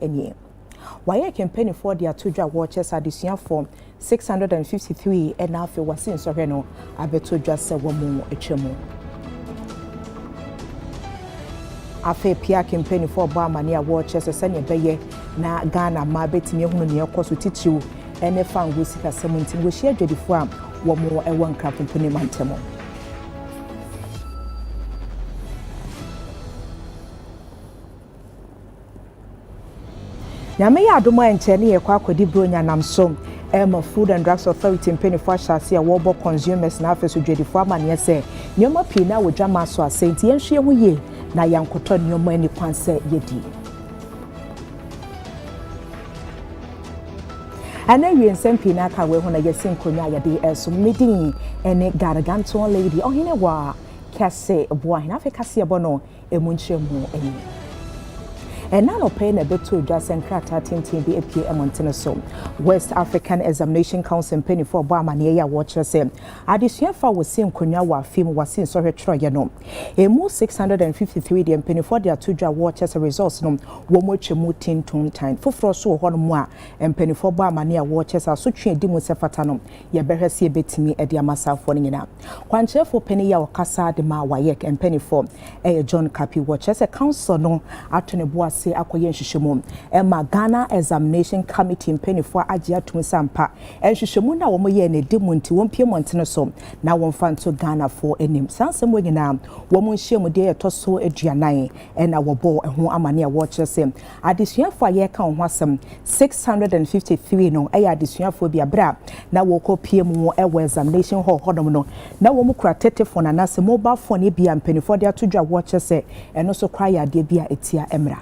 any. WAEC campaign for the Atuja watches addition form 653 and now for was in Soreno, Abeto just a woman a chemo. Afe PIAC campaign for Barmania watches a senior baye na Ghana ma betimi hunu ne ekoso titiw ene fan gosika 17 we share dwedifo am wo mo e won kra pompone mantemo. Nyame ya adoma enche ne ye kwa akodi bronya namsom Emma Food and Drugs Authority mpeni for shase a wobo consumers na afeso dwedifo amane se nyoma pii na wodwama so asenti yenhwe hu ye na yankoto nyoma ani kwanse yedi. Ana wiensem pii na ka we hu na yesin konya yade eso Midday ene garaganto lady ohine wa kase boa hina fe kase ebono emunchemu eni. And now pay na beto just and krata tintin be apie emontene so West African Examination Council penny for Barmania watchers say addition for was same konya wa film was seen so retro no emu 653 the penny for their two watchers results no wo mo twemu tin ton time foforo so ho no mo a penny for Barmania watchers aso twe di mo sefata no ye behwese e betimi e dia masafo no nyina kwanchefo penny ya wakasa de ma WAEC penny for John Kapi watchers a council no atone bo se akoye nhwehwemu Emma Ghana Examination Committee mpenifor agye atum sampa nhwehwemu na wo moye ne demunti wo mpie montene so na wo mfanto Ghana for enim sansem wo nyina wo mo nhyiemu de etoso aduanan na wo bo ho amane a wo kyerese adesuafo aye ka ho asem 653 no adesuafo bi abra na wo kopie mu wo examination hall hodom no na wo mo kura tetefo na nase mobile phone bi mpenifor de atodwa wo kyerese eno so kwa ya de bi a etia emra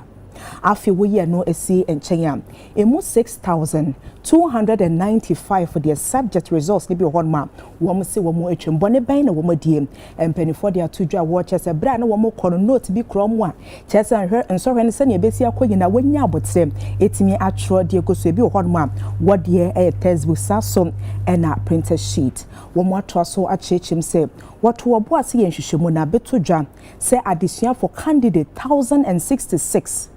afi wo ye no esi enchenya emu 6295 for their subject results ni bi ho ma wo mo se wo mo atwembo ne ban na wo mo die empanifo de atodwa watches e bra na wo mo kono note bi krom a chese anhwe nsɔhwe ne se ne besi akoyi na wonya abotre etimi atro de goso bi ho ma wo de textbook saso na printer sheet wo mo ato so achechim se what wo bo ase ye nhwehwemu na betodwa se addition for candidate 1066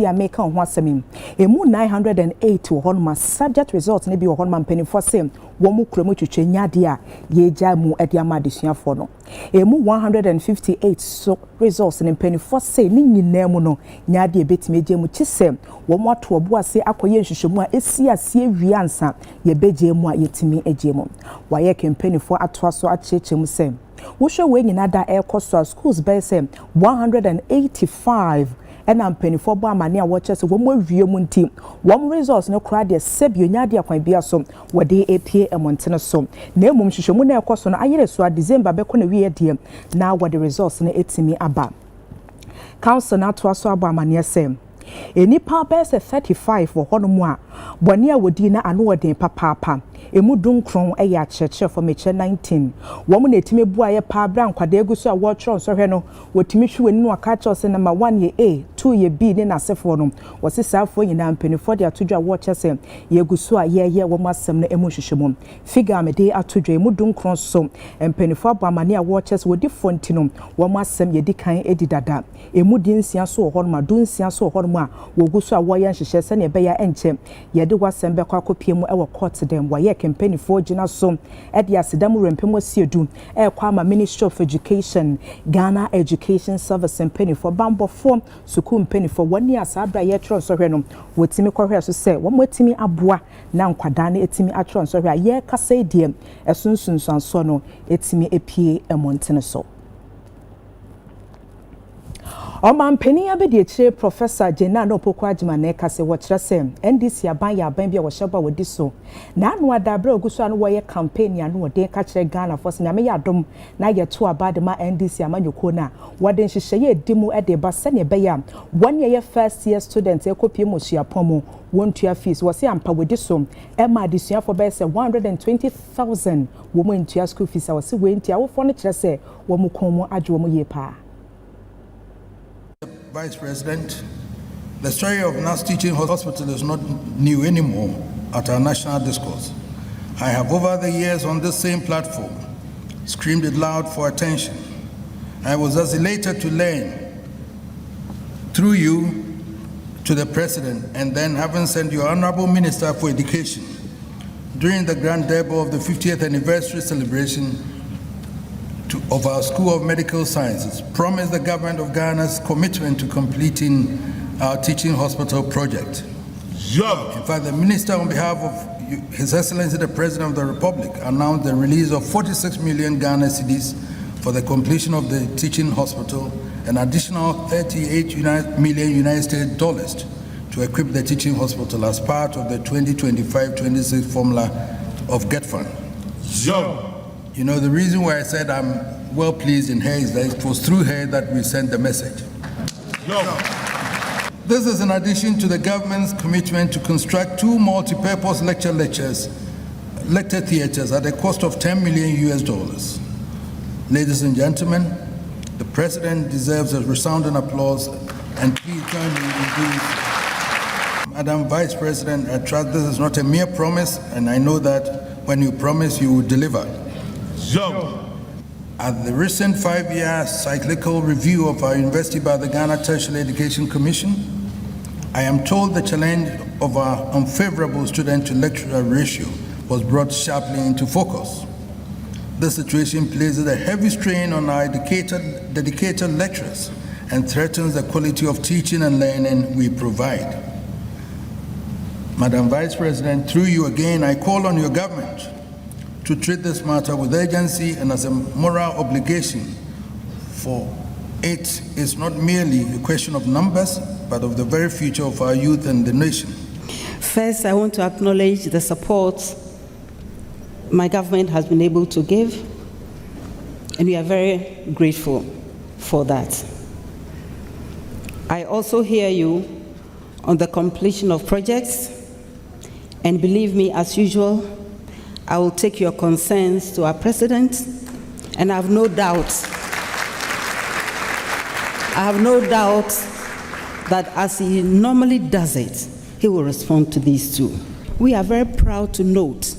ya make on wasemi emu 908 won subject results ne bi won ma mpanifo se wo mu kromu twetwe nyade a ye gya mu ade ama adesuafo no emu 158 so results ne mpanifo se ni nyina mu no nyade e betime gye mu kyise wo mu ato obo ase akoye nhwehwemu a esi ase wiansa ye begye mu a yetimi egye mu WAEC mpanifo ato aso acheche mu se wo hwe we nyina da ekoso schools be se 185 ena mpanifo bo amane a watches wo mo awie mu ntim wo results no kra de sebio nyade akwan bia so wo de apie emontene so na emum hwehwemu na ekoso no ayere so a December be ko na wie de na wo de results no etimi aba council na to aso aba amane sem enipa be se 35 wo hono mu a bone a wodi na ano wodin papa emu dunkron eya cheche for meche 19 wo mu na etime bua ye pa bra nkwada eguso a wo tro so hwe no wotimi hwe wani no aka cho se number 1 ye A 2 ye B ne na sefo no wo se safo nyina mpanifo de atodwa wo chese ye guso a ye wo masem na emu hwehwemu figure me de atodwa emu dunkron so mpanifo abamane a wo chese wodi fonti no wo masem ye dikan edi dada emu di nsia so ho no ma du nsia so ho no ma wo guso a wo ye nhwehwe se ne be ya enche ye de wasem be kwa kopie mu e wo court dem WAEC campaign for Gina so at the Asidamu Rempemo Siedu, Kwama Ministry of Education, Ghana Education Service and penny for Bambo form, Sukum penny for 1 year Sabra Yetron Soreno, with Timmy Correa to say, one more Timmy Abua, now Quadani, etimi Atron Soria, ye Case diem, as soon sono, etimi epie a Monteneso. Oman penny abedi Professor Jenano Pokwajima neka se watrase NDC aban ya aban bia wo sheba wodi so na anu adabra oguso anu wo ye campaign ya no de ka kire Ghana for na me ya dom na ye to abade ma NDC amanyoko na wode nhihye ye dimu e de ba se ne be ya one year first year student e kopie mo suapomo wontua fees wo se ampa wodi so e ma adesua for be se 120,000 wo mo ntua school fees wo se we ntia wo fo ne kire se wo mo kon mo adwo mo ye pa. Vice President, the story of KNUST Teaching Hospital is not new anymore at our national discourse. I have over the years on this same platform screamed it loud for attention. I was thus elated to learn through you to the President, and then having sent your Honorable Minister for Education during the grand debut of the 50th anniversary celebration of our School of Medical Sciences, promised the government of Ghana's commitment to completing our teaching hospital project. In fact, the Minister, on behalf of His Excellency the President of the Republic, announced the release of 46 million Ghana cedis for the completion of the teaching hospital, an additional 38 million United States dollars to equip the teaching hospital as part of the 2025-26 formula of GET Fund. You know, the reason why I said I'm well pleased in her is that it was through her that we sent the message. This is in addition to the government's commitment to construct 2 multi-purpose lecture theaters at a cost of $10 million US. Ladies and gentlemen, the President deserves a resounding applause, and please join me in this. Madam Vice President, I trust this is not a mere promise, and I know that when you promise, you will deliver. At the recent 5-year cyclical review of our university by the Ghana Tertiary Education Commission, I am told the challenge of our unfavorable student-to-lecturer ratio was brought sharply into focus. This situation places a heavy strain on our dedicated lecturers and threatens the quality of teaching and learning we provide. Madam Vice President, through you again, I call on your government to treat this matter with urgency and as a moral obligation, for it is not merely a question of numbers, but of the very future of our youth and the nation. First, I want to acknowledge the support my government has been able to give, and we are very grateful for that. I also hear you on the completion of projects, and believe me, as usual, I will take your concerns to our President, and I have no doubt that as he normally does it, he will respond to these too. We are very proud to note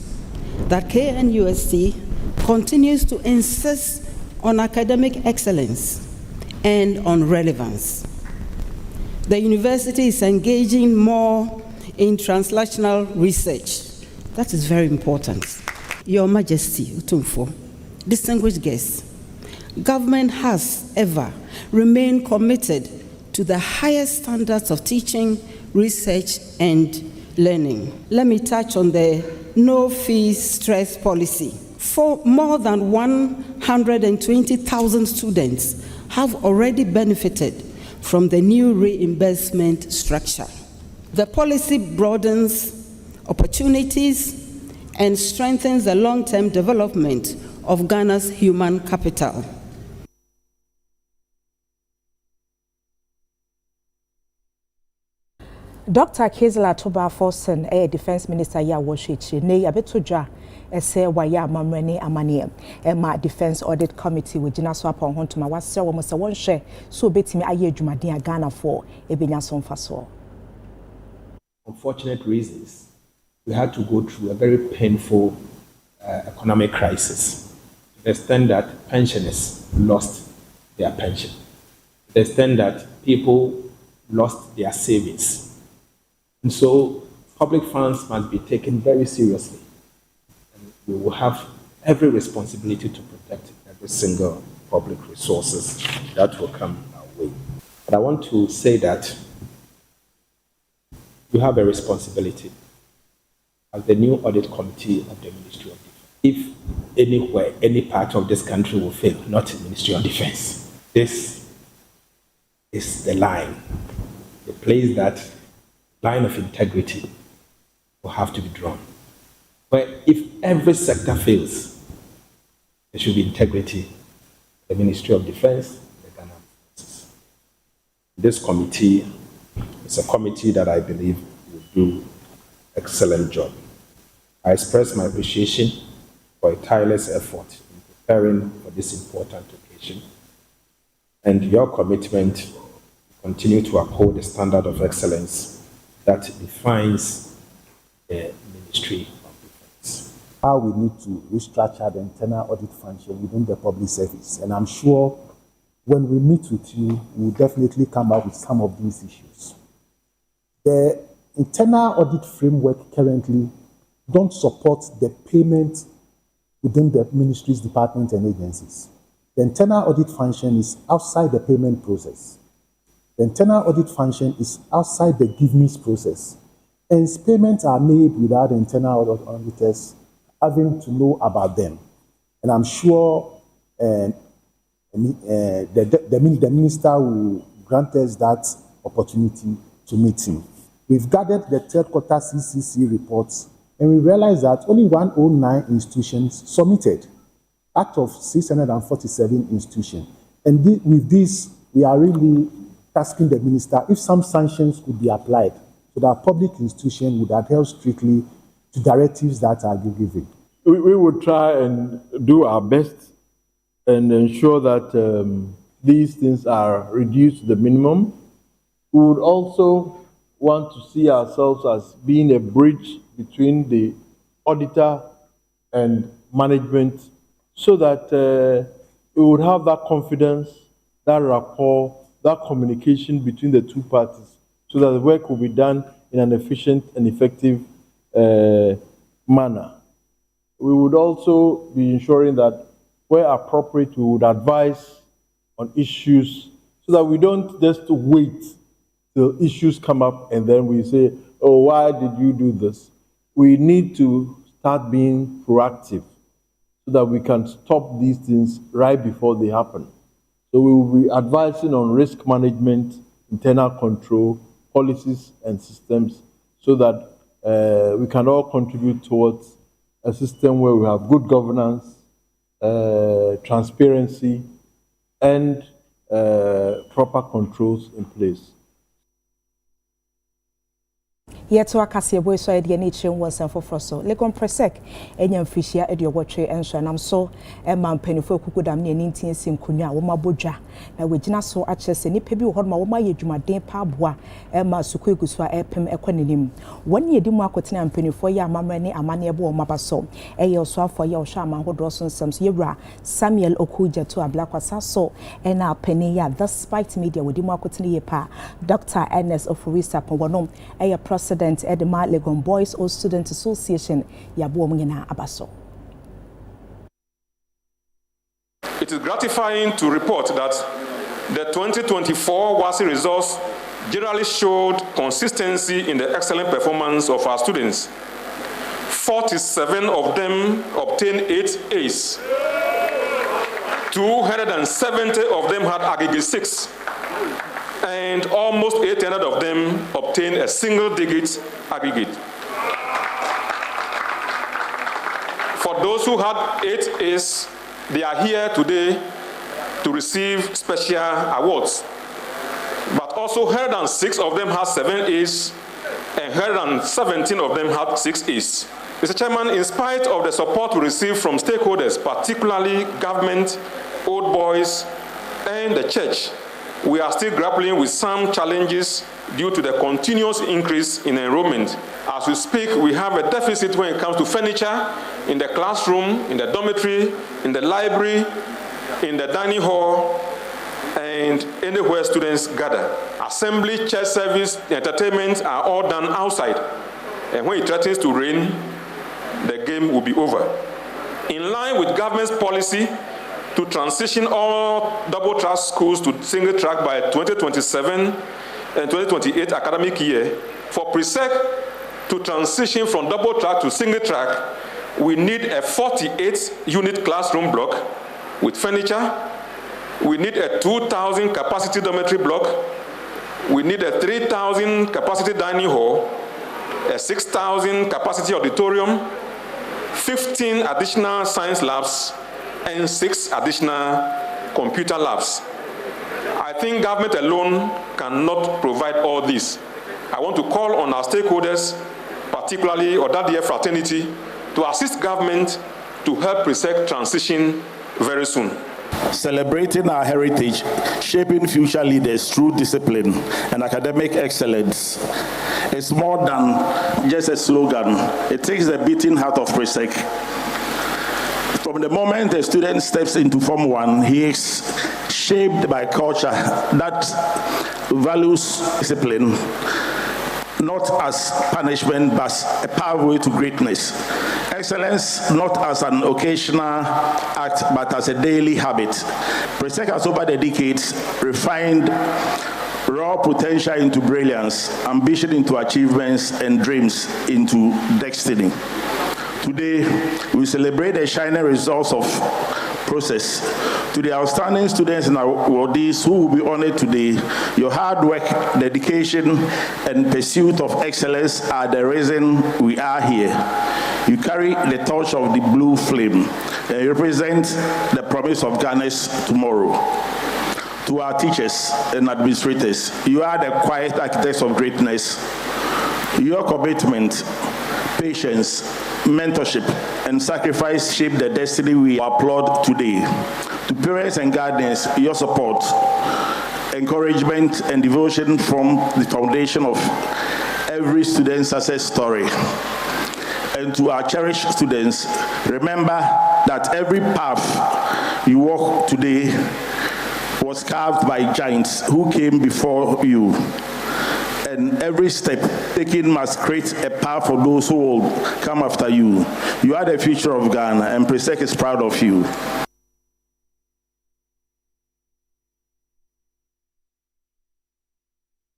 that KNUST continues to insist on academic excellence and on relevance. The university is engaging more in translational research. That is very important. Your Majesty, Utumfo, distinguished guests, government has ever remained committed to the highest standards of teaching, research, and learning. Let me touch on the no-fee stress policy. For more than 120,000 students have already benefited from the new reimbursement structure. The policy broadens opportunities and strengthens the long-term development of Ghana's human capital. Dr. Kezla Toba Forsen, Defense Minister ya Washichi, ne yabetoja ese waya mamreni amanie ma Defense Audit Committee we jina so apon hontoma wase wo se won hwe so betimi aye adwumaden Ghana for ebenya so mfaso. Unfortunate reasons, we had to go through a very painful economic crisis, to the extent that pensioners lost their pension, to the extent that people lost their savings. And so public funds must be taken very seriously. And we will have every responsibility to protect every single public resources that will come our way. But I want to say that you have a responsibility as the new audit committee of the Ministry of Defense. If anywhere, any part of this country will fail, not the Ministry of Defense. This is the line, the place that line of integrity will have to be drawn. But if every sector fails, there should be integrity. The Ministry of Defense, the Ghana Forces. This committee is a committee that I believe will do excellent job. I express my appreciation for a tireless effort in preparing for this important occasion, and your commitment to continue to uphold the standard of excellence that defines the Ministry of Defense. How we need to restructure the internal audit function within the public service. And I'm sure when we meet with you, we'll definitely come up with some of these issues. The internal audit framework currently don't support the payment within the ministries, departments, and agencies. The internal audit function is outside the payment process. The internal audit function is outside the give-me's process. And payments are made without the internal auditors having to know about them. And I'm sure the minister will grant us that opportunity to meet him. We've gathered the third quarter CCC reports, and we realized that only 109 institutions submitted, out of 647 institutions. And with this, we are really asking the minister if some sanctions could be applied so that public institutions would adhere strictly to directives that are given. We would try and do our best and ensure that these things are reduced to the minimum. We would also want to see ourselves as being a bridge between the auditor and management so that we would have that confidence, that rapport, that communication between the two parties so that the work will be done in an efficient and effective manner. We would also be ensuring that where appropriate, we would advise on issues so that we don't just wait till issues come up and then we say, oh, why did you do this? We need to start being proactive so that we can stop these things right before they happen. So we will be advising on risk management, internal control, policies and systems so that we can all contribute towards a system where we have good governance, transparency, and proper controls in place. Yet to Acacia boy so the nature was and for Frosso. Legon Presec, Enyan Fisher, Edio Watcher, and so and I'm so a man penny for Kukudam near 19 Sim Kunya, Woma Boja. Now we did so access any pebu Hodma, Woma Yajuma de Pabwa, Emma Sukuiguswa, Epem Equanim. 1 year Dimwa Cotina and penny for ya mamani, Amaniabo, Mabaso, Ayo Swa for your shaman who draws on some Yera, Samuel Okuja to a black wasaso, and our penny ya, thus spite media with Dimwa Cotina pa, Dr. Ernest Ofurisa Powanom, a President Edema Legon Boys or Student Association Yabuomina Abaso. It is gratifying to report that the 2024 WASSCE results generally showed consistency in the excellent performance of our students. 47 of them obtained 8 A's. 270 of them had aggregate 6. And almost 800 of them obtained a single-digit aggregate. For those who had 8 A's, they are here today to receive special awards. But also 106 of them had 7 A's, and 117 of them had 6 A's. Mr. Chairman, in spite of the support we received from stakeholders, particularly government, old boys, and the church, we are still grappling with some challenges due to the continuous increase in enrollment. As we speak, we have a deficit when it comes to furniture in the classroom, in the dormitory, in the library, in the dining hall, and anywhere students gather. Assembly, church service, entertainment are all done outside. And when it threatens to rain, the game will be over. In line with government's policy to transition all double-track schools to single-track by 2027 and 2028 academic year, for Presec to transition from double-track to single-track, we need a 48-unit classroom block with furniture. We need a 2,000 capacity dormitory block. We need a 3,000 capacity dining hall, a 6,000 capacity auditorium, 15 additional science labs, and 6 additional computer labs. I think government alone cannot provide all this. I want to call on our stakeholders, particularly Odadia Fraternity, to assist government to help Presec transition very soon. Celebrating our heritage, shaping future leaders through discipline and academic excellence is more than just a slogan. It takes the beating heart of Presec. From the moment a student steps into Form 1, he is shaped by culture that values discipline, not as punishment, but a pathway to greatness. Excellence, not as an occasional act, but as a daily habit. Presec has over the decades refined raw potential into brilliance, ambition into achievements, and dreams into destiny. Today, we celebrate the shining results of process. To the outstanding students and awardees who will be honored today, your hard work, dedication, and pursuit of excellence are the reason we are here. You carry the torch of the blue flame and represent the promise of Ghana's tomorrow. To our teachers and administrators, you are the quiet architects of greatness. Your commitment, patience, mentorship, and sacrifice shape the destiny we applaud today. To parents and guardians, your support, encouragement, and devotion form the foundation of every student's success story. And to our cherished students, remember that every path you walk today was carved by giants who came before you. And every step taken must create a path for those who will come after you. You are the future of Ghana, and Presec is proud of you.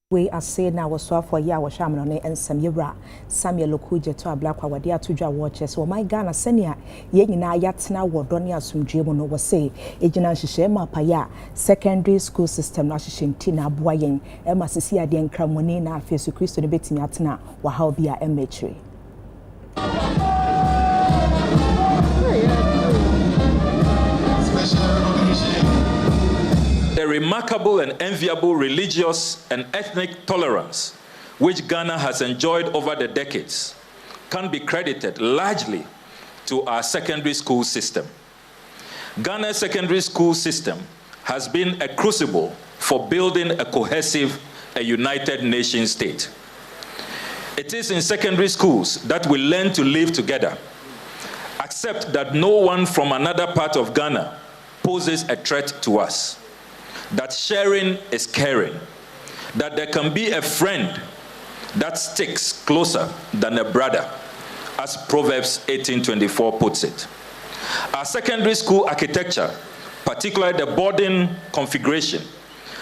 We are saying now was so for ya was shaman and Samuel Samuel Okuje to a black wa dia to draw watches. Well, my Ghana senior yena yatina wadonia sum no was say ejina shema paya secondary school system na shintina boyen Emma Sisia den cramoni na face Christo de betin yatina wa how be a emetry. The remarkable and enviable religious and ethnic tolerance which Ghana has enjoyed over the decades can be credited largely to our secondary school system. Ghana's secondary school system has been a crucible for building a cohesive, a united nation state. It is in secondary schools that we learn to live together, accept that no one from another part of Ghana poses a threat to us, that sharing is caring, that there can be a friend that sticks closer than a brother, as Proverbs 18:24 puts it. Our secondary school architecture, particularly the boarding configuration,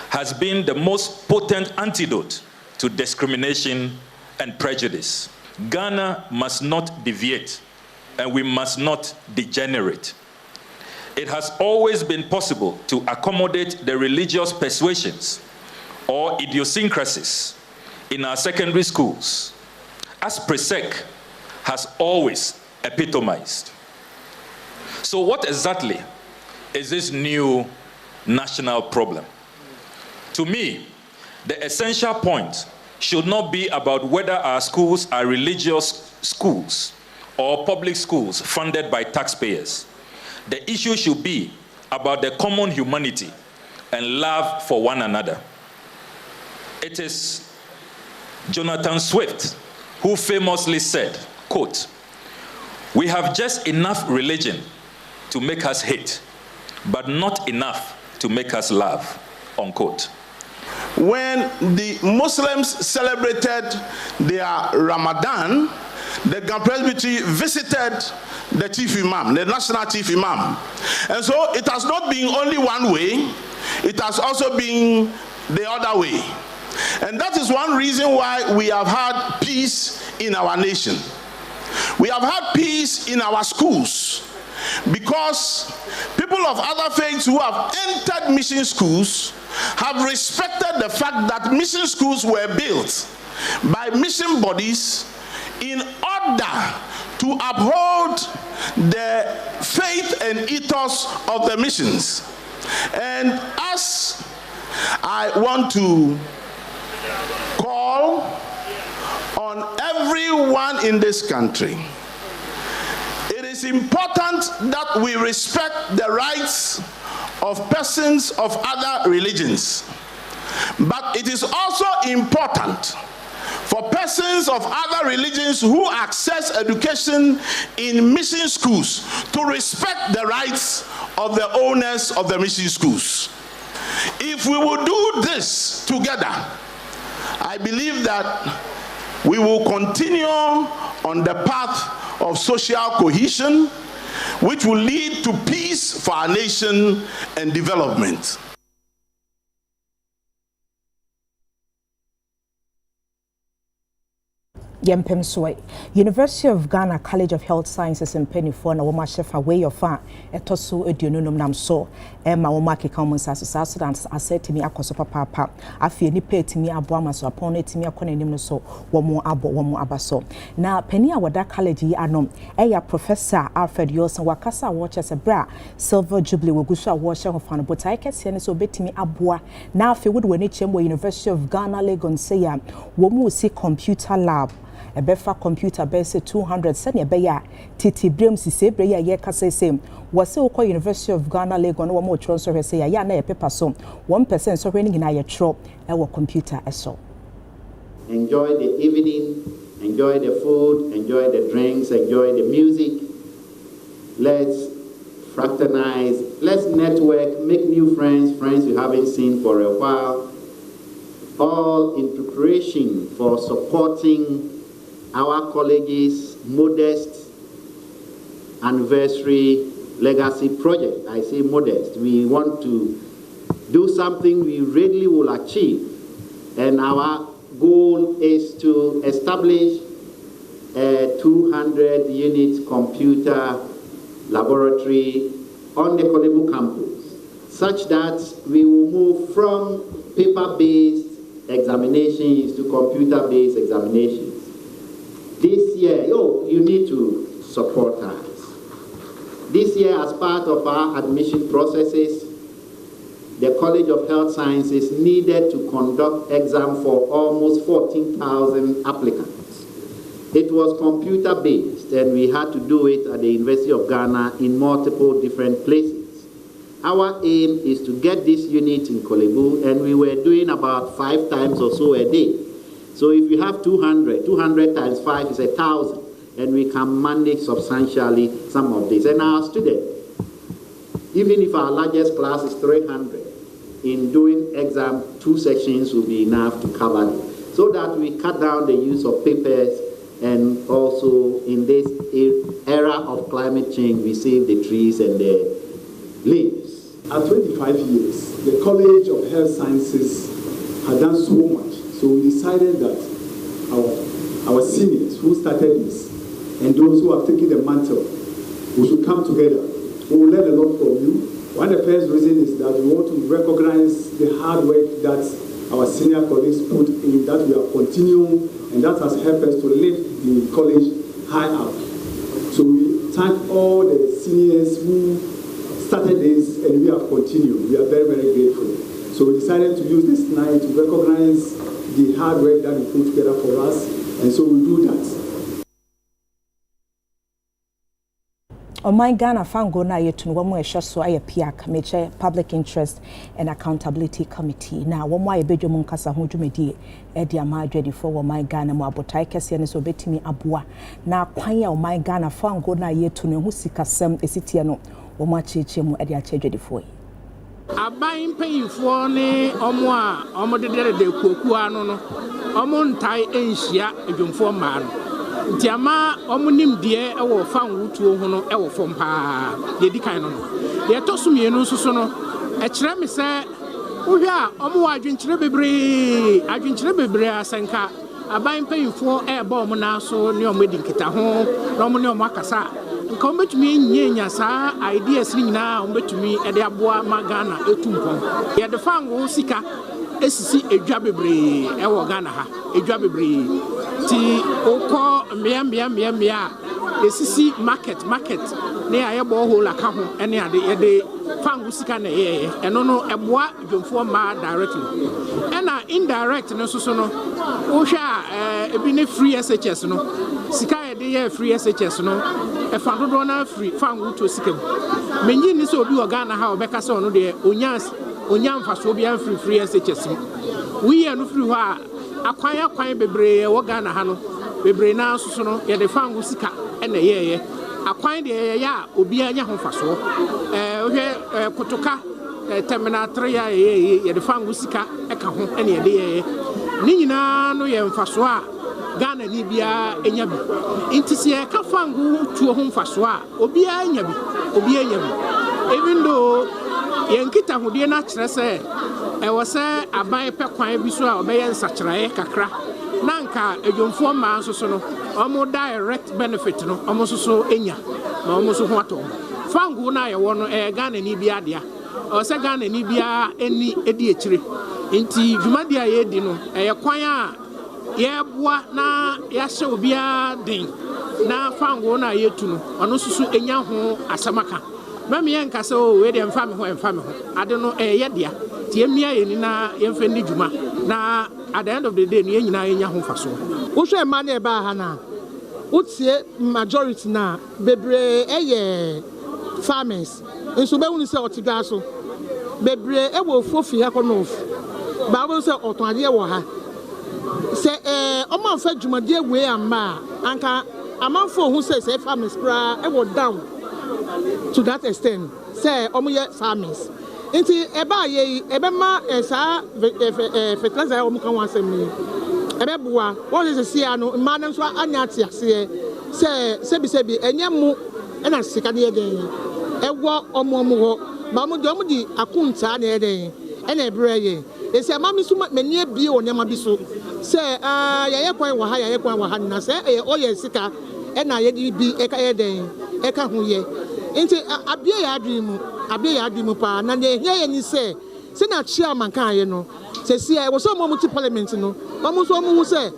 has been the most potent antidote to discrimination and prejudice. Ghana must not deviate, and we must not degenerate. It has always been possible to accommodate the religious persuasions or idiosyncrasies in our secondary schools, as Presec has always epitomized. So what exactly is this new national problem? To me, the essential point should not be about whether our schools are religious schools or public schools funded by taxpayers. The issue should be about the common humanity and love for one another. It is Jonathan Swift who famously said, quote, "We have just enough religion to make us hate, but not enough to make us love," unquote. When the Muslims celebrated their Ramadan, the Ghana Presbytery visited the chief imam, the national chief imam. And so it has not been only one way, it has also been the other way. And that is one reason why we have had peace in our nation. We have had peace in our schools because people of other faiths who have entered mission schools have respected the fact that mission schools were built by mission bodies in order to uphold the faith and ethos of the missions. And as I want to call on everyone in this country, it is important that we respect the rights of persons of other religions. But it is also important for persons of other religions who access education in mission schools to respect the rights of the owners of the mission schools. If we will do this together, I believe that We will continue on the path of social cohesion, which will lead to peace for our nation and development. Yempem Soy, University of Ghana College of Health Sciences in Pennyford, na woma shefa way of fa etoso eduonum nam so ma woma keka mo sasa so dan asset me akoso papa afie ni pet me abo amaso apon etimi akona nim no so womo abaso na pani a wada college yi anom eya Professor Alfred Yosen wakasa wo chese bra silver jubilee wogusu a wo hye hofano but I kese ne so betimi aboa na afie wodo wani chembo University of Ghana Legon say ya womo si computer lab a befa computer base 200 sene beya titi brem sise breya ye kase sem wase okọ University of Ghana Legon wo mo tro so hwese ya na ye paper so 1% so hwene ngina ye tro e wo computer eso. Enjoy the evening, enjoy the food, enjoy the drinks, enjoy the music. Let's fraternize, let's network, make new friends you haven't seen for a while, all in preparation for supporting our college's modest anniversary legacy project. I say modest. We want to do something we readily will achieve, and our goal is to establish a 200-unit computer laboratory on the Kolebu campus, such that we will move from paper-based examinations to computer-based examinations. This year, you need to support us. This year, as part of our admission processes, the College of Health Sciences needed to conduct exam for almost 14,000 applicants. It was computer-based, and we had to do it at the University of Ghana in multiple different places. Our aim is to get this unit in Kolebu, and we were doing about 5 times or so a day. So if you have 200 times 5 is 1,000, and we can manage substantially some of this. And our students, even if our largest class is 300, in doing exam, 2 sections will be enough to cover it, so that we cut down the use of papers, and also in this era of climate change, we save the trees and the leaves. At 25 years, the College of Health Sciences has done so much. So we decided that our seniors who started this and those who have taken the mantle, we should come together. We will learn a lot from you. One of the first reasons is that we want to recognize the hard work that our senior colleagues put in, that we are continuing, and that has helped us to lift the college high up. So we thank all the seniors who started this, and we have continued. We are very, very grateful. So we decided to use this night to recognize the hard work that we put together for us, and so we do that. On my Ghana fango na yetu nwamu eshaso aye PIAC meche Public Interest and Accountability Committee na wamu aye bejo munkasa ho dwumedi e dia ma adwedi for wo my Ghana mu abotai kese ne so betimi aboa na kwan ya my Ghana fango na yetu ne ho sikasem esitie no wamu acheche mu e dia achedwedi for yi aban payinfo ne omo a omo de kuoku anu no omo ntai enhia adwumfo ma no ntiama omo nimdie e wo fa nwutuo ho no e wo fom pa de dikan no de tosumienu nsuso no e kire me se wohwe a omo wa adwenkyere bebre asenka aban payinfo e ba omo na so ne omo di nkita ho na omo ne omo akasa nka omo betumi nyenya saa ideas ni nyina omo betumi e de aboa magana etumpon ye de fango sika esisi edwa bebre e wo Ghana ha edwa bebre ti okọ mmea esisi market ne ayebo hole aka ho ene ade ye de fango sika na ye eno no eboa dwomfo ma directly ena indirect no so no ohwa ebi ne free SHS no sika ye de ye free SHS no e fa dodo na free fango to sika menyi ni so obi wo Ghana ha obeka se ono de onya mfaso obi an free SHS we no free ho a akwan bebre wo Ghana ha no bebre na so no ye de fango sika ene ye akwan de ya obi anya ho faso ohwe kotoka terminal 3 ya ye de fango sika eka ho ene ye de ye ni nyina no ye mfaso a Ghana ni bia enya bi inti se ka fangu tuo ho mfaso a obi anya bi even though yenkita hodie na kyerɛ sɛ ɛwɔ sɛ aban pɛ kwan bi so a ɔbɛyɛ nsakyerɛe kakra na nka adwomfoɔ mmaa nso so no ɔmo direct benefit no ɔmo nso so enya na ɔmo nso ho atɔ fangu na yɛwɔ no Ghana ni bia dea ɔwɔ sɛ Ghana ni bia edi akyire nti dwumadi a yɛdi no ɛyɛ kwan a yɛboa na yɛahyɛ obiara den na fango na yɛtu no ɔno nso so enya ho asamaka mami yɛnka sɛ o we de mfa me ho ade no ɛyɛ dea tie mmia yɛni na yɛmfa ndi dwuma na at the end of the day no yɛnyina yɛnya ho faso wohwɛ ma na ɛbaa ha na wotie majority na bebree ɛyɛ farmers nso bɛhunu sɛ ɔte gaa so bebree ɛwɔ ofofi ha kɔ north baabo sɛ ɔtɔn adeɛ wɔ ha sɛ ɔmanfa dwumadie wei amma anka amanfo hu sɛ farmers kra ɛwɔ down to that extent say omoye farmers nti eba ye ebema saa fertilizer omo kan wansem ni ebeboa what is see ano ma na so anya atiase se bi enye mu na sika ne yeden ewo omo ho ba mo di akunta na yeden na ebre ye esi ama mi so mani abi o nema bi so se ye kwan wa ha na se oye sika na ye di bi eka yeden eka ho ye nti abie ya adwimu pa na ne hia ni se na chairman kan ye no se si e wo so mo muti parliament no mo so mo hu se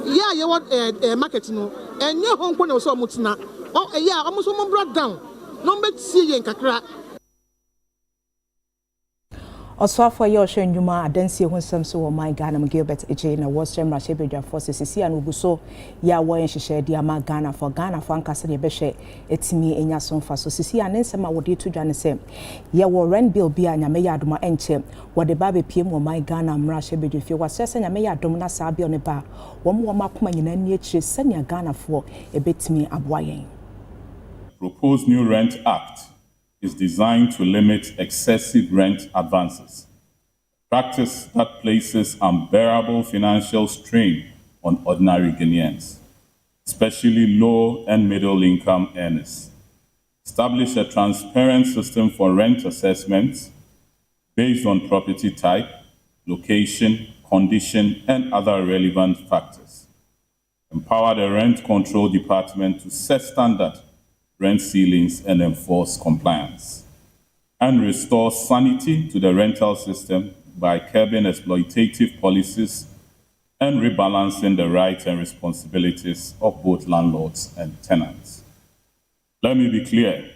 ya ye what market no enye ho nko na wo so mo tina o ya mo so mo brought down no mbeti ye nkakra Oswafo ye ohwe ndwuma adansie ho nsem so wo my Ghana m Gilbert Eje na was chamber shebedwa forces sisi an oguso ya wo yenhyehyɛ dia ma Ghana for ankasa ne behwe etimi enya so mfa so sisi an nsem a wode to dwane sem ye wo rent bill bi a nyame ya adoma enche wode ba be piem wo my Ghana mra shebedwa fie wasese nyame ya adom na saa bill ne ba wo makoma nyina ni akire sania Ghana for ebetimi aboayen. Proposed new Rent Act is designed to limit excessive rent advances, practice that places unbearable financial strain on ordinary Ghanaians, especially low and middle income earners. Establish a transparent system for rent assessments based on property type, location, condition, and other relevant factors. Empower the Rent Control Department to set standard rent ceilings and enforce compliance, and restore sanity to the rental system by curbing exploitative policies and rebalancing the rights and responsibilities of both landlords and tenants. Let me be clear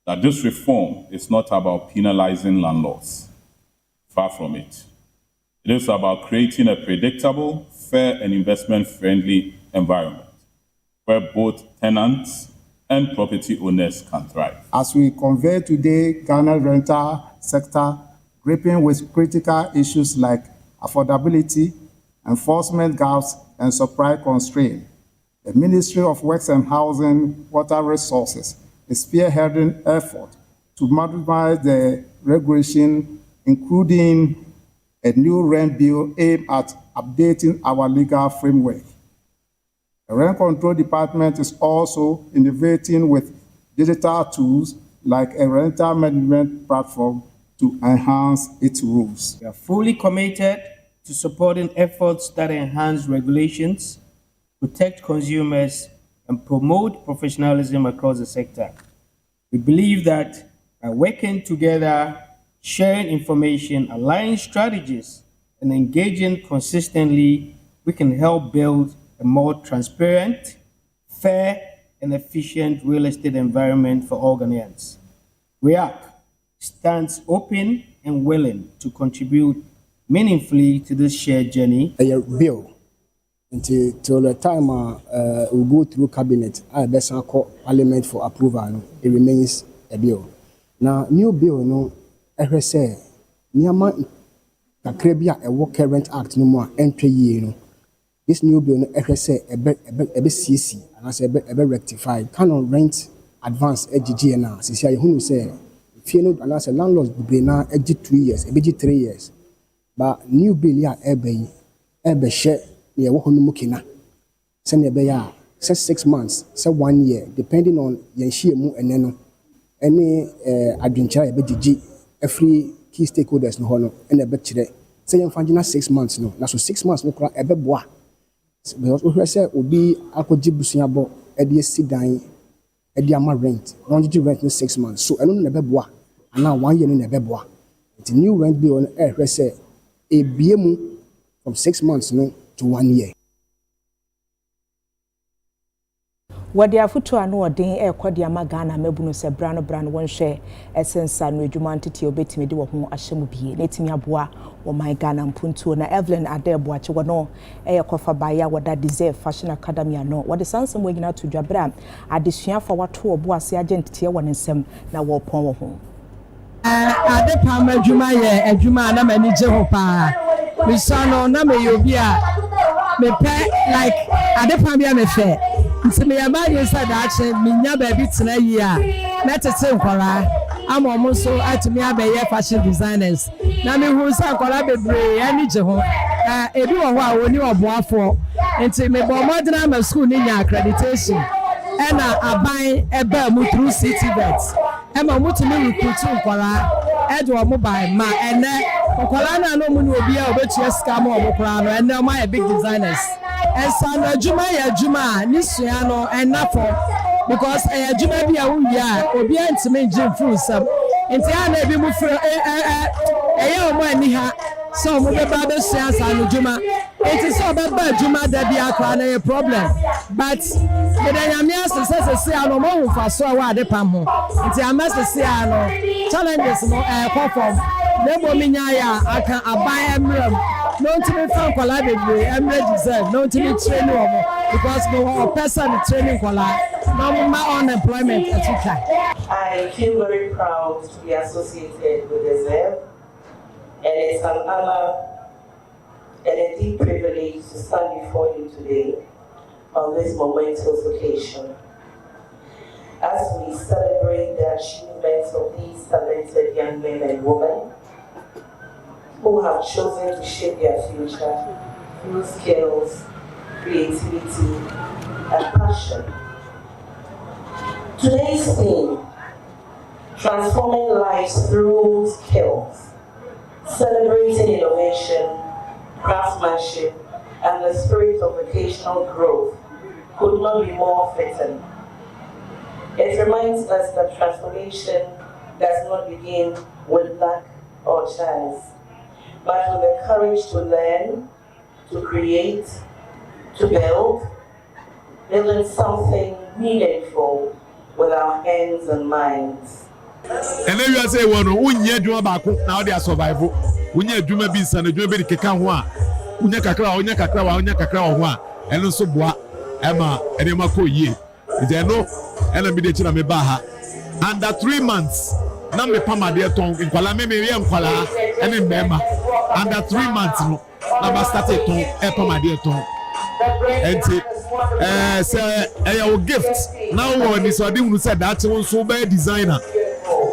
that this reform is not about penalizing landlords. Far from it. It is about creating a predictable, fair, and investment-friendly environment where both tenants and property owners can thrive. As we convey today, Ghana's rental sector grappling with critical issues like affordability, enforcement gaps, and supply constraints, the Ministry of Works and Housing, Water Resources is spearheading efforts to modernize the regulation, including a new rent bill aimed at updating our legal framework. The Rent Control Department is also innovating with digital tools like a rental management platform to enhance its rules. We are fully committed to supporting efforts that enhance regulations, protect consumers, and promote professionalism across the sector. We believe that by working together, sharing information, aligning strategies, and engaging consistently, we can help build a more transparent, fair, and efficient real estate environment for all Ghanaians. WAEC stands open and willing to contribute meaningfully to this shared journey. A bill until the time we go through cabinet, best call parliament for approval. It remains a bill. Now, new bill, no, I say, Niama Kakrebia a Work Rent Act no more entry year. This new bill, I say, a bit CC, and I say, a bit rectified. Cannot rent advance EGG now. See, who say, if you know, and I say, landlords be now EGG 2 years, EGG 3 years. But new bill, yeah, ebe share, yeah, what no mukina. send a bear, say 6 months, say 1 year, depending on Yanshi and then any adventure, a bit every key stakeholders no hono and a bit today. Say you find 6 months no, now so 6 months no cry a bit bois. Because we say will be Alcojibusiabo, Eddie sit down, Eddie rent, non rent in 6 months. So I don't know bois, and now 1 year in a bebois. It's a new rent bill on air, say a BMU from 6 months no to 1 year. What the afutu anu odin e kwadi amagana mebunu se brano won hwe esensa no adwuma ntete obetimi de wo ho ahyemu bie netimi aboa wo my Ghana mpuntuo na Evelyn Adebo che wono e kofa baya woda deserve fashion academy no wo de sansem wo nyina to dwabra adesua fa wato obo ase agent tie wo nsem na wo pon wo ho ade pam adwuma ye adwuma na mani je ho pa mi sano na me yobi a me pe like ade pam bia me fe nti me yamari said ache minya ba bi tena yi a metete nkwara ama omo so atumi abaye fashion designers na me hu sa nkwara bebre ani je ho ebi wo ho a woni oboafo nti me bo modern ma school ni nya accreditation ena aban eba mu through TVET ema mutumi recruit nkwara edo omo by ma ene nkwara na no mu ni obi a obetu esika ma omo kwara no ene omo ya big designers and so na juma ya juma ni sua no enafo because juma bi a wo ya obi antime nje full sam enti ana bi mu fro ya omo ani ha so mo be ba be sua sa no juma enti so be ba juma da bi akwa na a problem but the nyamia se ano mo hu fa so wa de pam ho enti amase se ano challenges no perform nebo minya ya aka aban emram no to be found kwala bebre emre deserve no to be training omo because no person training kwala no ma unemployment etc. I feel very proud to be associated with Deserve, and it's an honor and a deep privilege to stand before you today on this momentous occasion as we celebrate the achievements of these talented young men and women who have chosen to shape their future through skills, creativity, and passion. Today's theme, transforming lives through skills, celebrating innovation, craftsmanship, and the spirit of vocational growth, could not be more fitting. It reminds us that transformation does not begin with luck or chance, but with the courage to learn, to create, to building something meaningful with our hands and minds. And then you say, well, unye duma baku now they are survival. Unye duma bi sana duma bi keka ho a. Unye kakra ho and no so boa ema enema ko yie. They know and be dey chira me ba ha. Under 3 months na me pama de ton nkwala me ye nkwala ene mbema. Under 3 months no na ba start ton e pama de ton. Enti say your gift now one is what you said that one so be designer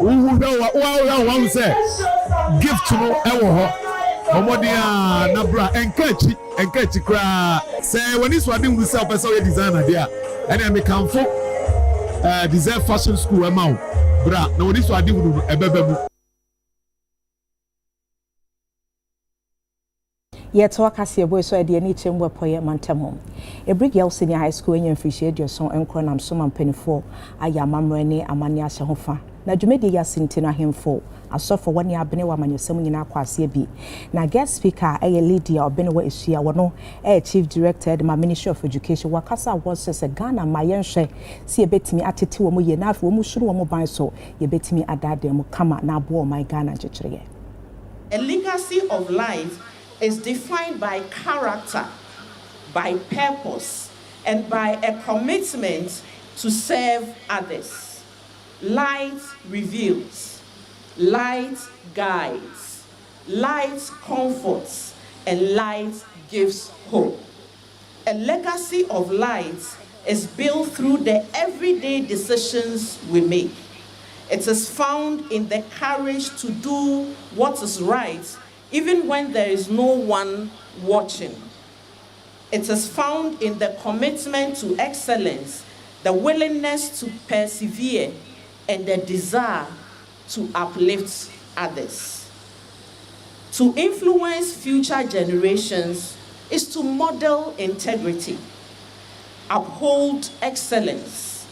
who say gift no e wo ho omodia na bra enkachi kra say when is what you say person designer there and I make am for design fashion school amount bra na when is what you ebebemu. Yet talk as your boy so at the any chamber poye mantamo. Aburi Girls Senior High School in appreciate your song and cronam some and penny for Ayamamrene Amania Shahofa. Na Jumedi Yasintina him for I saw for 1 year Benewa man yourself in Aquasia B. Now guest speaker a lady or Benewa is she no chief director my Ministry of Education Wakasa was a Ghana my young she see a bet me at 2 more year enough when we should one mobile so you bet me at that demo come out now boy my Ghana jittery. A legacy of life is defined by character, by purpose, and by a commitment to serve others. Light reveals, light guides, light comforts, and light gives hope. A legacy of light is built through the everyday decisions we make. It is found in the courage to do what is right even when there is no one watching. It is found in the commitment to excellence, the willingness to persevere, and the desire to uplift others. To influence future generations is to model integrity, uphold excellence,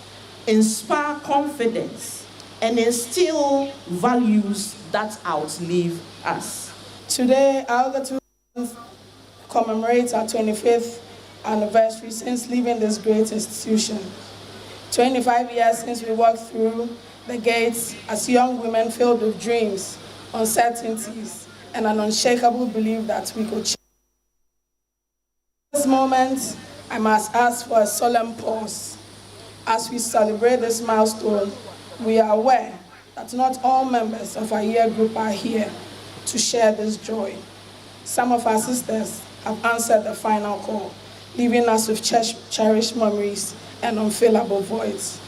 inspire confidence, and instill values that outlive us. Today, Alga 2 commemorates our 25th anniversary since leaving this great institution. 25 years since we walked through the gates as young women filled with dreams, uncertainties, and an unshakable belief that we could change. At this moment, I must ask for a solemn pause. As we celebrate this milestone, we are aware that not all members of our year group are here to share this joy. Some of our sisters have answered the final call, leaving us with cherished memories and unfillable voids.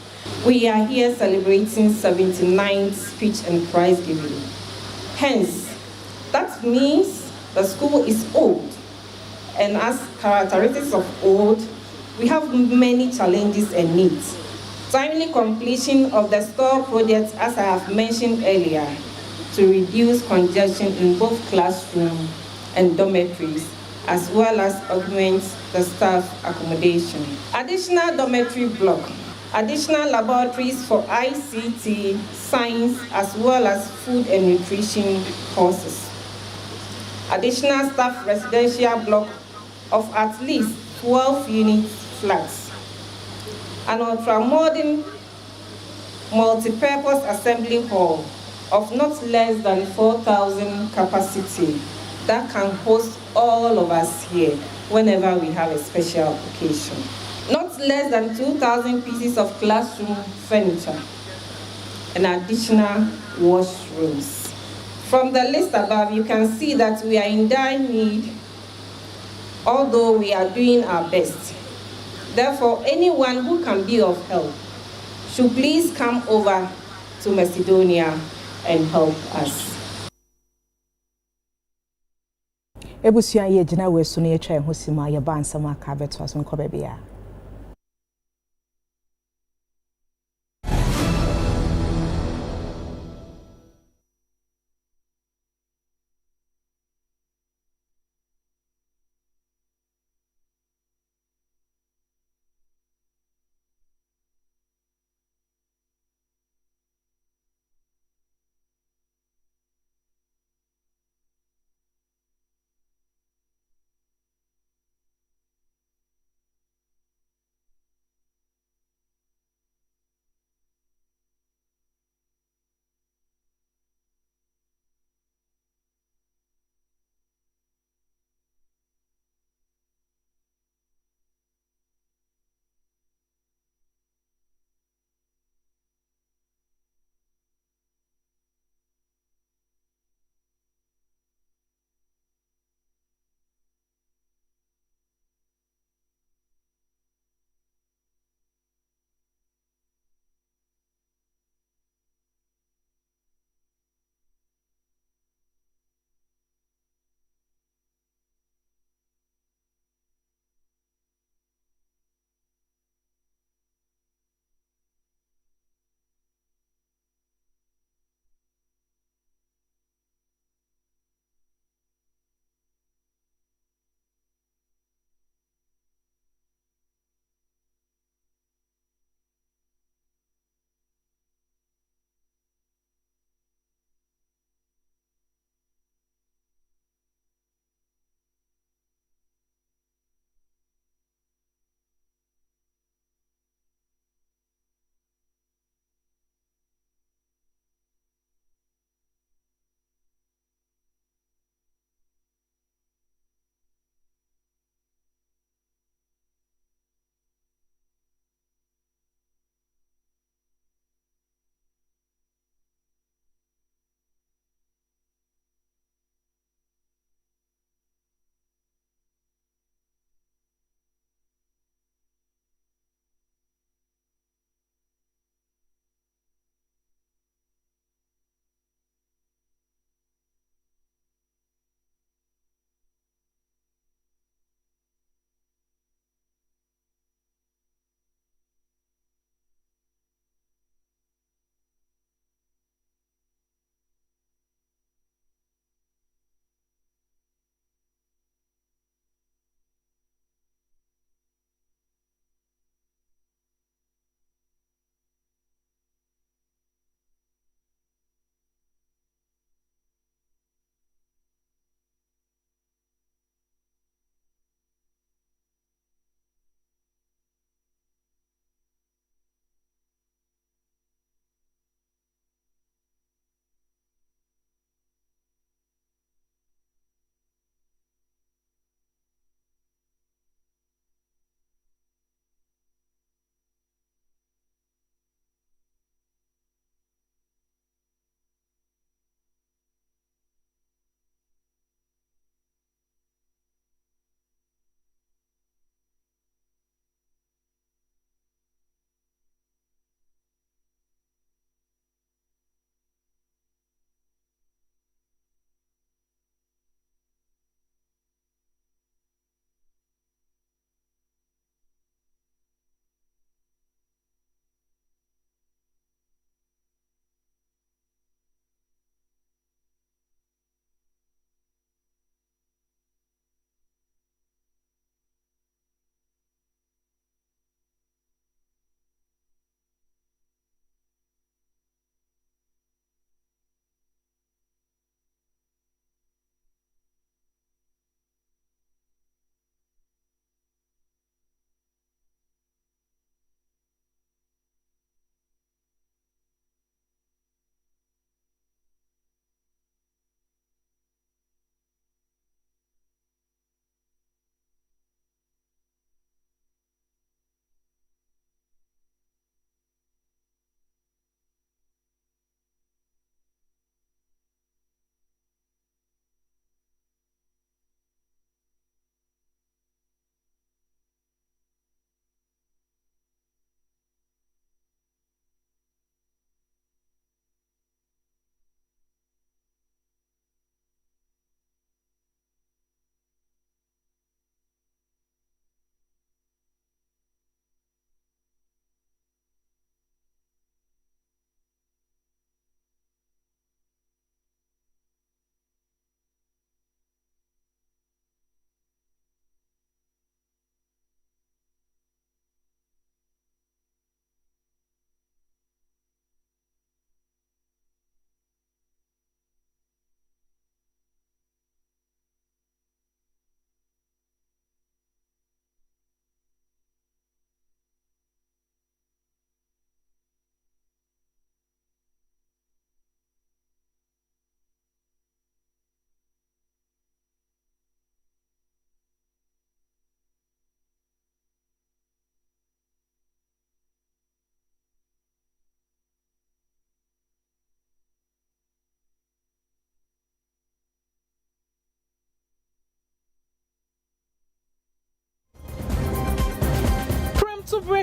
We are here celebrating 79th speech and prize giving. Hence, that means the school is old, and as characteristics of old, we have many challenges and needs. Timely completion of the store projects, as I have mentioned earlier, to reduce congestion in both classroom and dormitories, as well as augment the staff accommodation. Additional dormitory block, additional laboratories for ICT, science, as well as food and nutrition courses. Additional staff residential block of at least 12 unit flats. An ultra-modern multi-purpose assembly hall of not less than 4,000 capacity that can host all of us here whenever we have a special occasion. Not less than 2,000 pieces of classroom furniture and additional washrooms. From the list above, you can see that we are in dire need, although we are doing our best. Therefore, anyone who can be of help should please come over to Macedonia and help us. Ebusua ye jina we so ne etwa ho sima ye ba ansam aka beto aso nko ba bia.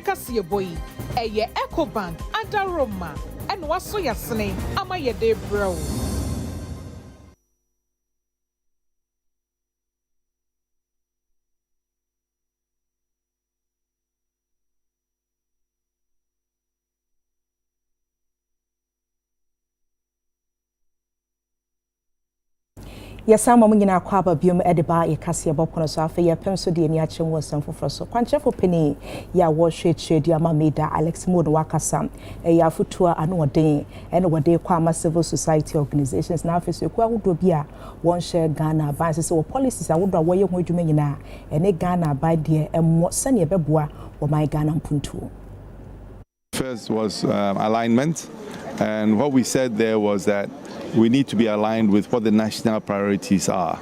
kase boy eye Ecobank ada Roma and waso yasene ama yede bro. Yasama mungina kwaba biom ediba yakasi abopono so afa ya pemso de ani ache wonsam foforo so kwanchefo peni ya wo hwehwe di ama meda Alex Modo wakasa ya futua ano oden ene wode kwa ma civil society organizations na afese kwa wodo bia won share Ghana ban se wo policies awodo awoye ho adwuma nyina ene Ghana ba de emmo sane beboa wo my Ghana mpuntuo. First was alignment, and what we said there was that we need to be aligned with what the national priorities are.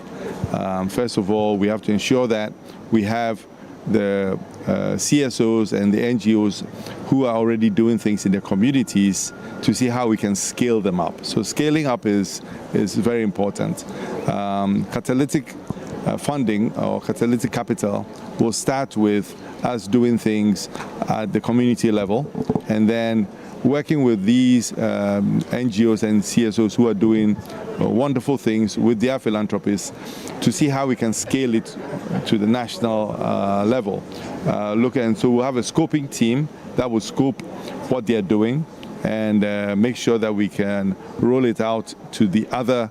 First of all, we have to ensure that we have the CSOs and the NGOs who are already doing things in their communities to see how we can scale them up. So scaling up is very important. Catalytic funding or catalytic capital will start with us doing things at the community level, and then working with these NGOs and CSOs who are doing wonderful things with their philanthropists to see how we can scale it to the national level. So we'll have a scoping team that will scope what they're doing and make sure that we can roll it out to the other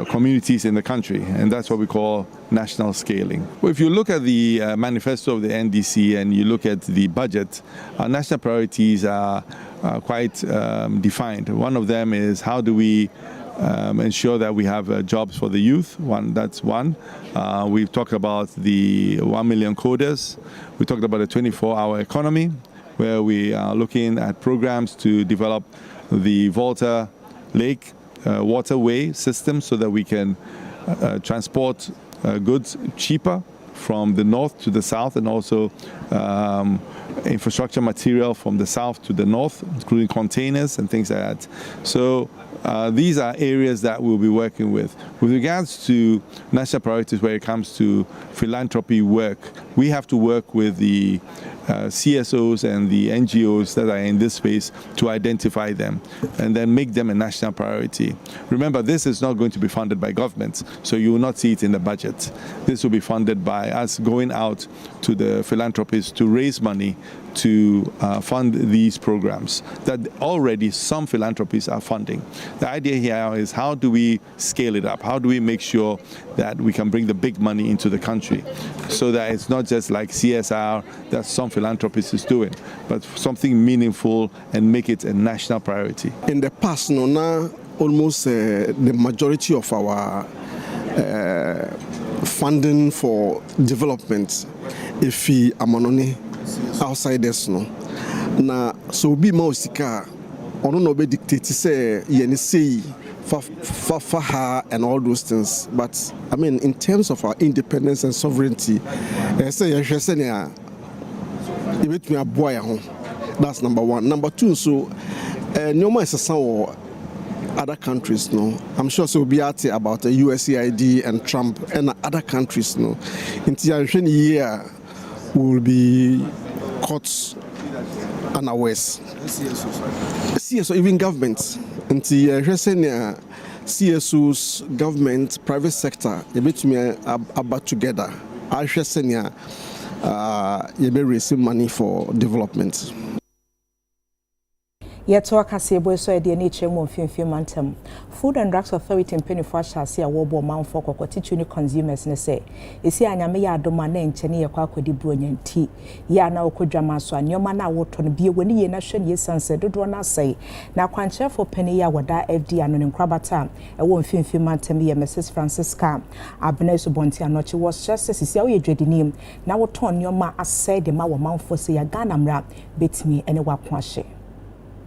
communities in the country, and that's what we call national scaling. Well, if you look at the manifesto of the NDC and you look at the budget, our national priorities are quite defined. One of them is how do we ensure that we have jobs for the youth. That's one. We've talked about the 1 million coders. We talked about a 24-hour economy, where we are looking at programs to develop the Volta Lake waterway system so that we can transport goods cheaper from the north to the south, and also infrastructure material from the south to the north, including containers and things like that. So these are areas that we'll be working with. With regards to national priorities where it comes to philanthropy work, we have to work with the CSOs and the NGOs that are in this space to identify them and then make them a national priority. Remember, this is not going to be funded by government, so you will not see it in the budget. This will be funded by us going out to the philanthropists to raise money to fund these programs that already some philanthropies are funding. The idea here is how do we scale it up? How do we make sure that we can bring the big money into the country so that it's not just like CSR that some philanthropists is doing, but something meaningful and make it a national priority. In the past, now almost the majority of our funding for development, if we amanone outsiders no na so be mausika ono no be dictate say yeni say fa and all those things, but I mean in terms of our independence and sovereignty say yehwese ne a ebetumi aboa ya ho. That's number one. Number two, so nyoma esesa wo other countries no, I'm sure so be at about the USAID and Trump and other countries no into a year will be caught unawares. CSO, even governments, into CSOs, government, private sector, a bit about together. I shall send you raising money for development. Yet to akase boy so de nature mo mfimfim mantem Food and Drugs Authority mpanyfo ahyase a wo bo manfo kokoti ni consumers ne say esi anyame ya adoma na enche ne yakwa akodi bronya nti ya na okodwama so anyoma na woto no bie woni ye na hwe ne sanse dodo na sai na kwanchefo pani ya wada FD ano ne nkrabata e wo mfimfim mantem ye Mrs Francisca Abneso Bonti anochi was just sisi a wo ye dwedinim na woto anyoma asai de ma wo manfo se ya Ghana mra betimi ene wako ahye.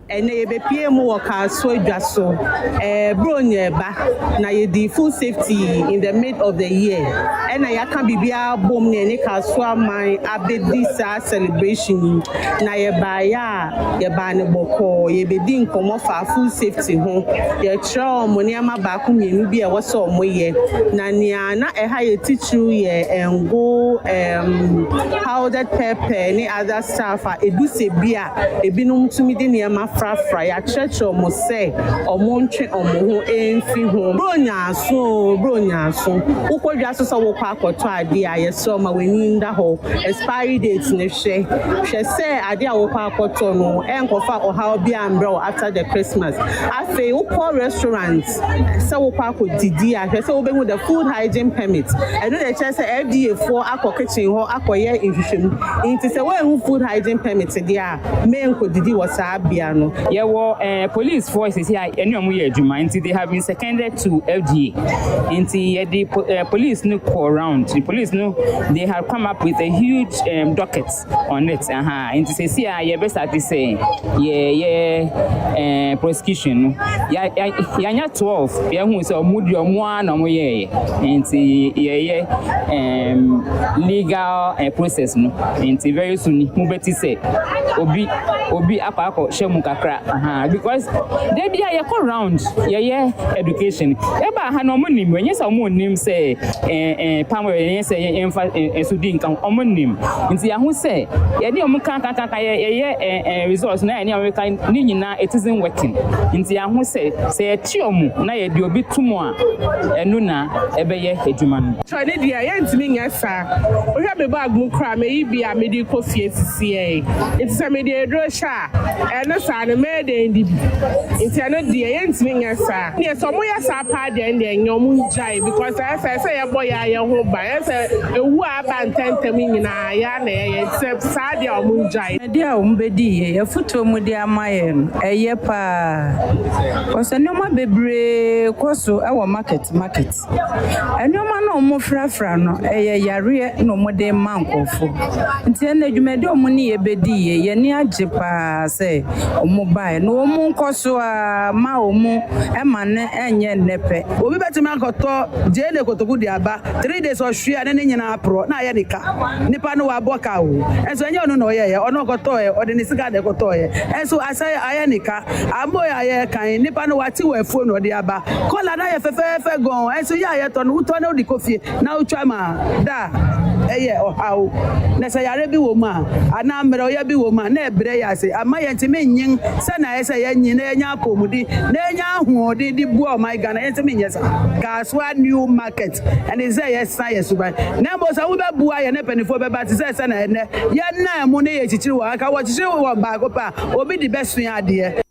and ye be PM worker so jaso bronye ba na ye di full safety in the mid of the year and na ya kan bibia bom ne kaso man abedi sa celebration na ye ba ne boko ye be di nkomo fa full safety ho ye tro mo ne ama ba ku mienu bi e wo so mo ye na nia na e ha ye teacher ye engo powdered pepper ni other stuff edu se bia ebinum tumi di ne ama frafra ya church mo say omo ntwe omo ho enfi ho bronya so ukodwa so wo kwa akoto ade aye so ma weni nda ho expiry date ne hwe say ade a wo kwa akoto no enkofa oha bia ambro after the Christmas afi wo call restaurant so wo kwa akodidi a hwe say wo behu the food hygiene permit eno dey say FDA for akọ kitchen ho akoye nhwehwem nti say wo food hygiene permit dey a me enkodidi wo sa bia no ye wo police forces here enu omo ye adwuma nti they have been seconded to FDA nti the police no go around the police no they have come up with a huge docket on it nti say see ye be start say prosecution ya nya 12 ye hu say omudi omo na omo ye nti ye legal process no nti very soon mu beti say obi akọ shemu kakra because they be ye go round ye education e ba ha no mo nim wenye say mo nim say pamwe yenye say sudi nkan omo nim nti ya hu say ye de omo kan ye results na any America ni nyina it isn't working nti ya hu say ti omo na ye de obi tumo a enu na ebe ye edwuma no so ne dia ye ntimi nya sa o hwa be bag mu kra me yi bia me di kofie sisi it say me dey dro sha eno sa ne me dey ndi nti eno dia ye ntimi nya sa ne so mo ya sa pa de ndi nyom njai because I say ye boy ya ye ho ba ye say ewu aba ntentem nyina ya na ye sa de o mu njai dia o mbedi ye futo mu dia amaye eye pa koso no ma bebre koso e wo market eno ma no mo frafra no eye yare no mo de mankofo nti ena adwumade o mu ne ye bedi ye ni agye pa say o mu bai no mu koso a ma o mu e ma ne enye nepe obi betima akoto je ne kotoku di aba 3 days o hwe ane nyina apro na ye nika nipa no wa boka o enso enye ono no ye ono koto ye ode ni sika de koto ye enso asai aye nika amo ya ye kan nipa no wa ti wa afuo no de aba kola na ye fefefe gon enso ya ye to no uto na odi kofie na utwa ma da eye ohawo na say yare bi wo ma ana mere o ya bi wo ma na ebre ya se ama ye ntimi nyin se na ye se ye nyin na nya apomudi na nya ahuodi di bu o my Ghana ye ntimi nyesa Kaswa new market and is say yes science ba na mo sa wo be bua ye na penifo be ba ti say na ene ye na mu ne ye chichiri wa aka wo chichiri wo ba ko pa obi di best ya ade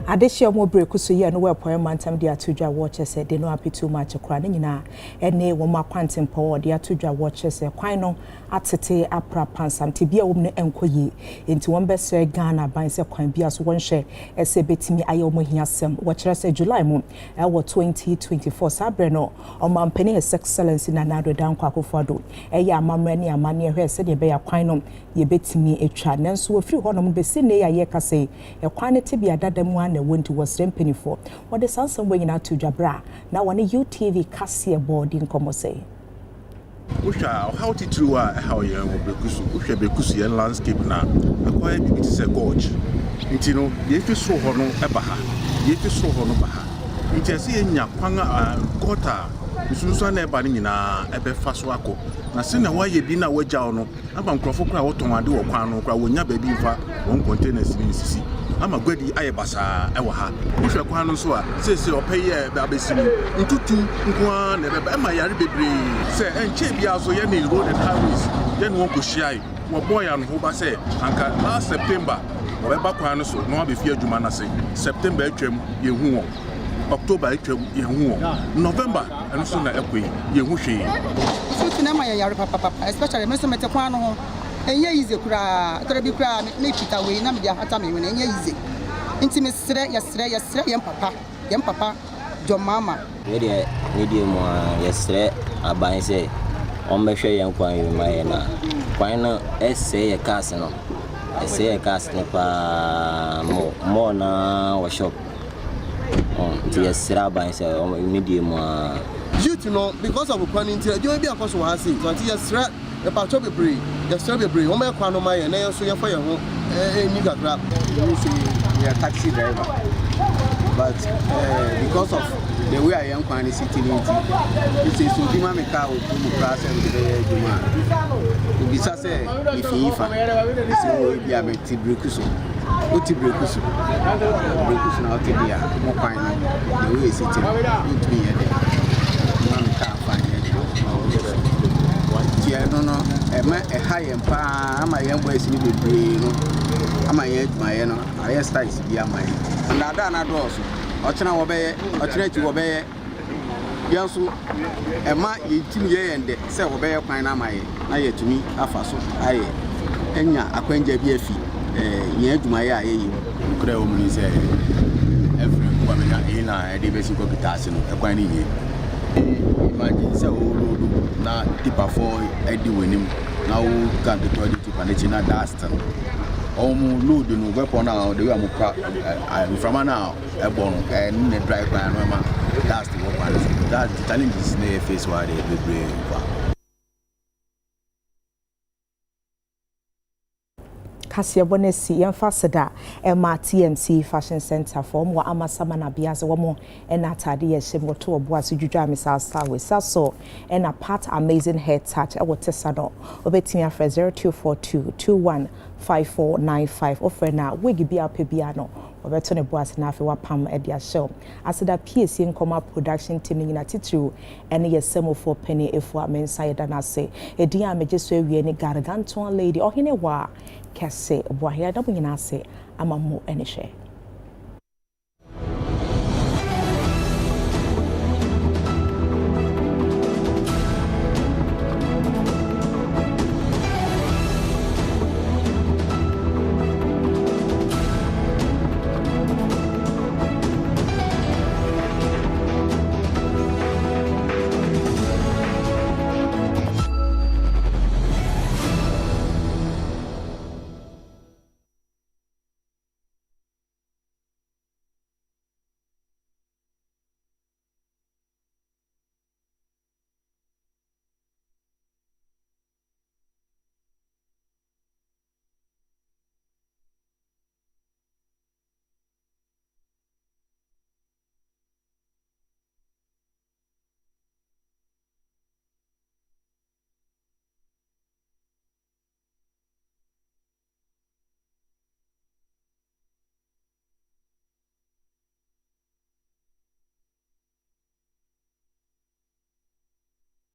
Adeshia mo break so ye no we point mantam dia todwa watch say they no happy too much kra ne nyina ene wo ma kwantem power dia todwa watch say kwan no atete apra pansam te bia wo ne enkoyi enti won be say Ghana ban say kwan bia so won hwe ese betimi aye mo hiasem wo kire say July mo e wo 2024 sabre no o ma mpani his excellence na nado dan kwa akofado e ya amamra ne amane hwe se de be ya kwan no ye betimi etwa nanso wo firi ho no mo be se ne ya ye ka say e kwan ne te bia dadamu na won't was rempany for what the sansan when you to Jabra now one UTV Cassia board in Como say. How to do how you Bekusu and landscape now acquire it is a gorge. It know, ye to so hono ebaha, ye to so hono baha. It is in Yapanga Gota, Susan Ebanina, Ebe Faswako. Na sina why ye bina weja no, Abam Crofokra Otomadu or Quano, Crawunya baby for 1 containers in Sisi. I'm a great ayabasa, Ewaha. If you're quite so, say, or pay a babes into 2, one, and my yard baby. Say, and Chebia, so any road and highways, then won't go shy. What boy and Hoba say, Anka last September, whatever Quanoso, no be fear Jumana say, September, Yehu, October, Yehu, November, and so na Equi, Yehushi. suit na my yard papa, especially Mr. Metaquano. And yeah, easy cry, be cry, make it away, na me hatami when easy. Intimate yesterday, young papa, your mama. Medium yesterday, I buy say, on my share young quine in my final essay a casino. I say a casino more now or shop. Yesterday, I say, medium. You to know because of a quantity, you will be a person who has it. So yesterday, the patch of a breed, yesterday, a breed, oh my quano, my and I so for your home, you got grab. You see, we are taxi driver. But because of the way I am quantity city, it is to be my car with class and the demand. To be say, if you so be a Tibricuso. Utibricuso. Bricuso now to be a more fine. The way it's sitting, it be a no, a high and pa, my young boys need to be, am I yet my I start to be a mine. And I done a doors, or turn obey, or try to obey. Yansu, a man, you 2 years and say obey a pine am I to me, a faso, I, and ya, a quenja be a fee, yet my eye, Creo me say, every woman in a division of Pitasino, a quine. Imagine so na tipa for edi wenim na wo can the project tipa na china dust omu load no weapon now the way am pra from now e bon and the drive by no ma dust wo kwa that the challenge is na face where they be Kasia Bonesi Yemfasada Emma TMC Fashion Center for more Amasama na Bias Womo and Atadi Shimoto of Boas Jujami Star with Sasso and a part amazing hair touch at what Tessano Obetia for 0242 215495 offer now Wiggy Bia Pibiano. Obertone Boas na fe wapam e dia show asida PIAC nkoma production team nyina titru ene yesemo for penny efo amensa yeda na se edin a mejeso awie ne garganton lady ohene wa kese boahia da nyina se amamo ene hwe